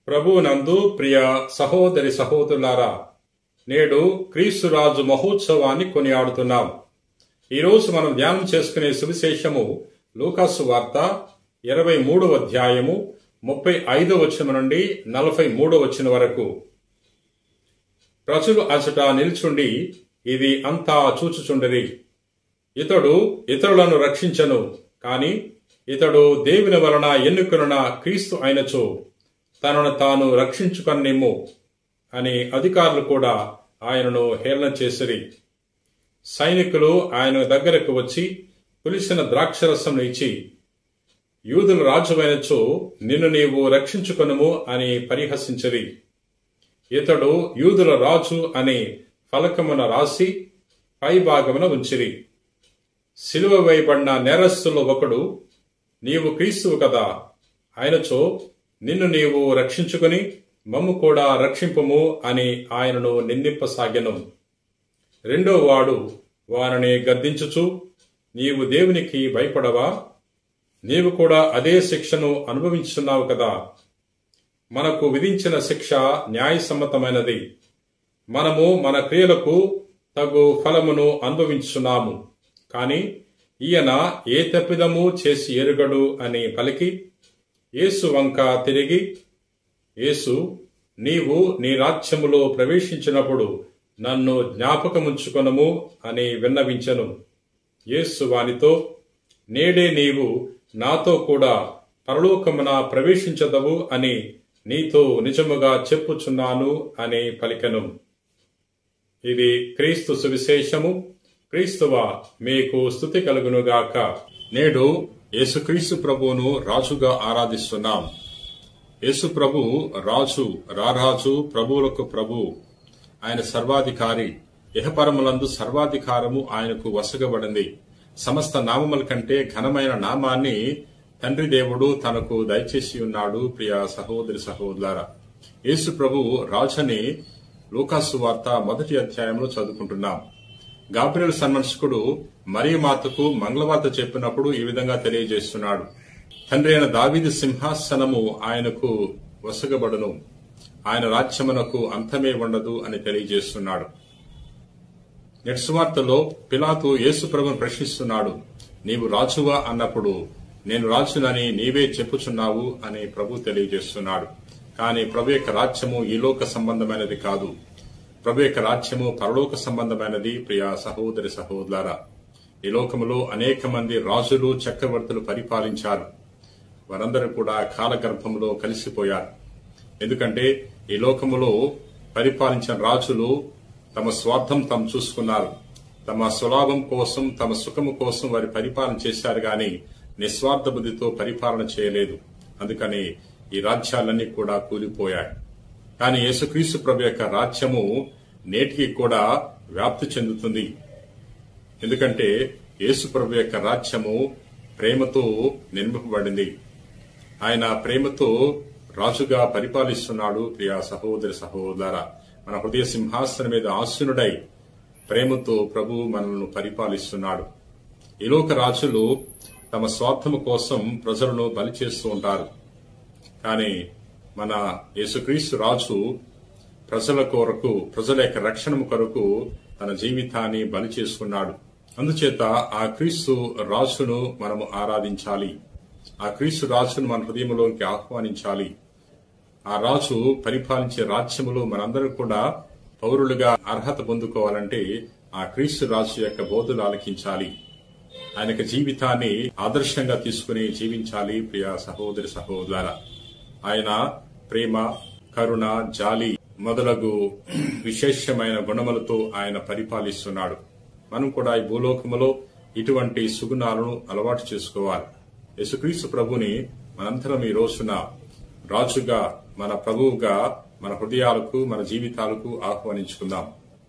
ప్రభువునందు ప్రియ సహోదరి సహోదరులారా, నేడు క్రీస్తురాజు మహోత్సవాన్ని కొనియాడుతున్నాం. ఈరోజు మనం ధ్యానం చేసుకునే సువిశేషము లూకాసు వార్త 23వ అధ్యాయము 35వ వచనం నుండి 43వ వచనం వరకు. ప్రజలు అచట నిల్చుండి ఇది అంతా చూచుచుండిరి. ఇతడు ఇతరులను రక్షించను, కాని ఇతడు దేవుని వలన ఎన్నుకొనిన క్రీస్తు అయినచో తనను తాను రక్షించుకొనిమ్ము అని అధికారులు కూడా ఆయనను హేళన చేసిరి. సైనికులు ఆయన దగ్గరకు వచ్చి పులిసిన ద్రాక్షరసం ఇచ్చి, యూదుల రాజువైనచో నిన్ను నీవు రక్షించుకొనుము అని పరిహసించిరి. ఇతడు యూదుల రాజు అని ఫలకమున రాసి పై భాగమున ఉంచిరి. సిలువ వేయబడిన నేరస్తుల్లో ఒకడు, నీవు క్రీస్తువు కదా, అయినచో నిన్ను నీవు రక్షించుకుని మమ్ము కూడా రక్షింపుము అని ఆయనను నిందింపసాగెను. రెండో వాడు వారిని గద్దించుచు, నీవు దేవునికి భయపడవా? నీవు కూడా అదే శిక్షను అనుభవించున్నావు కదా. మనకు విధించిన శిక్ష న్యాయసమ్మతమైనది. మనము మన క్రియలకు తగు ఫలమును అనుభవించున్నాము. కాని ఈయన ఏ తప్పిదము చేసి ఎరుగడు అని పలికి యేసు వంక తిరిగి, యేసు, నీవు నీ రాజ్యములో ప్రవేశించినప్పుడు నన్ను జ్ఞాపకముంచుకొనుము అని విన్నవించెను. యేసు వానితో, నేడే నీవు నాతో కూడా పరలోకమున ప్రవేశించదవు అని నీతో నిజముగా చెప్పుచున్నాను అని పలికెను. ఇది క్రీస్తు సువిశేషము. క్రీస్తువా, మీకు స్తుతి కలుగునుగాక. నేడు యేసుక్రీస్తు ప్రభువును రాజుగా ఆరాధిస్తున్నాం. యేసు ప్రభు రాజు, రారాజు, ప్రభువులకు ప్రభు. ఆయన సర్వాధికారి. ఇహపరములందు సర్వాధికారము ఆయనకు వసగబడింది. సమస్త నామముల కంటే ఘనమైన నామాన్ని తండ్రి దేవుడు తనకు దయచేసి ఉన్నాడు. ప్రియ సహోదరి సహోదరులారా, యేసు ప్రభు రాజని లూకాసు వార్త 1వ అధ్యాయంలో చదువుకుంటున్నాం. గాబ్రియలు సన్మనస్కుడు మరియ మాతకు మంగళవార్త చెప్పినప్పుడు ఈ విధంగా తెలియజేస్తున్నాడు. తండ్రి అయిన దావీదు సింహాసనము ఆయనకు వసగబడును, ఆయన రాజ్యమునకు అంతమే ఉండదు అని తెలియజేస్తున్నాడు. నెట్ సువార్తలో పిలాతు యేసు ప్రభువును ప్రశ్నిస్తున్నాడు. నీవు రాజువా అన్నప్పుడు, నేను రాజునని నీవే చెప్పుచున్నావు అని ప్రభు తెలియజేస్తున్నాడు. కానీ ప్రభు యొక్క రాజ్యము ఈ లోక సంబంధమైనది కాదు. ప్రభు యొక్క రాజ్యము పరలోక సంబంధమైనది. ప్రియ సహోదరి సహోదరులారా, ఈ లోకములో అనేక మంది రాజులు, చక్రవర్తులు పరిపాలించారు. వారందరూ కూడా కాలగర్భంలో కలిసిపోయారు. ఎందుకంటే ఈ లోకములో పరిపాలించిన రాజులు తమ స్వార్థం తాము చూసుకున్నారు. తమ స్వలాభం కోసం, తమ సుఖము కోసం వారి పరిపాలన చేశారు గాని నిస్వార్థ బుద్ధితో పరిపాలన చేయలేదు. అందుకని ఈ రాజ్యాలన్నీ కూడా కూలిపోయాయి. కానీ యేసుక్రీస్తు ప్రభు యొక్క రాజ్యము నేటికి కూడా వ్యాప్తి చెందుతుంది. ఎందుకంటే యేసు ప్రభు యొక్క రాజ్యము ప్రేమతో నిర్మింపబడింది. ఆయన ప్రేమతో రాజుగా పరిపాలిస్తున్నాడు. ప్రియ సహోదరి సహోదరులారా, మన హృదయ సింహాసనం మీద ఆసీనుడై ప్రేమతో ప్రభు మనల్ని పరిపాలిస్తున్నాడు. ఈ లోక రాజులు తమ స్వార్థము కోసం ప్రజలను బలి చేస్తూ ఉంటారు. కానీ మన యేసుక్రీస్తు రాజు ప్రజల కొరకు, ప్రజల యొక్క రక్షణ కొరకు తన జీవితాన్ని బలి చేసుకున్నాడు. అందుచేత ఆ క్రీస్తు రాజును మనము ఆరాధించాలి. ఆ క్రీస్తు రాజును మన హృదయంలోకి ఆహ్వానించాలి. ఆ రాజు పరిపాలించే రాజ్యములో మనందరూ కూడా పౌరులుగా అర్హత పొందుకోవాలంటే ఆ క్రీస్తు రాజు యొక్క బోధలు ఆలకించాలి. ఆయన జీవితాన్ని ఆదర్శంగా తీసుకుని జీవించాలి. ప్రియ సహోదరి సహోదరులారా, ఆయన ప్రేమ, కరుణ, జాలి మొదలగు విశేషమైన గుణములతో ఆయన పరిపాలిస్తున్నాడు. మనం కూడా ఈ భూలోకములో ఇటువంటి సుగుణాలను అలవాటు చేసుకోవాలి. యేసుక్రీస్తు ప్రభుని మనందరం ఈ రోజున రాజుగా, మన ప్రభువుగా మన హృదయాలకు, మన జీవితాలకు ఆహ్వానించుకుందాం.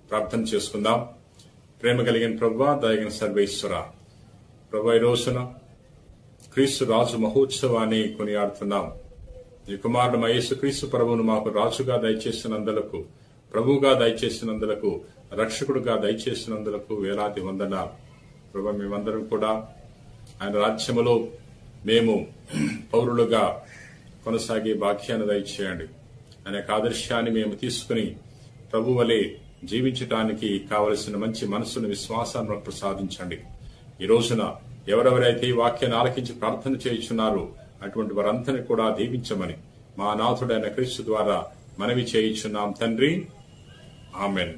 ప్రార్థన చేసుకుందాం. ప్రేమ కలిగిన ప్రభువా, దయగిన సర్వేశ్వర ప్రభు, ఈ రోజున క్రీస్తు రాజు మహోత్సవాన్ని కొనియాడుతున్నాం. ఈ కుమారుడు యేసుక్రీస్తు ప్రభువును మాకు రాజుగా దయచేసినందులకు, ప్రభువుగా దయచేసినందులకు, రక్షకుడుగా దయచేసినందులకు వేలాది వందనాలు. ప్రభు, మేమందరం కూడా ఆయన రాజ్యములో మేము పౌరులుగా కొనసాగే భాగ్యాన్ని దయచేయండి. అనే ఆదర్శాన్ని మేము తీసుకుని ప్రభు వలె జీవించటానికి కావలసిన మంచి మనస్సును విశ్వాసాన్ని ప్రసాదించండి. ఈ రోజున ఎవరెవరైతే ఈ వాక్యాన్ని ఆలకించి ప్రార్థన చేయుచున్నారో అటువంటి వారందరినీ కూడా దీవించమని మా నాథుడైన క్రీస్తు ద్వారా మనవి చేయుచున్నాం తండ్రి. ఆమెన్.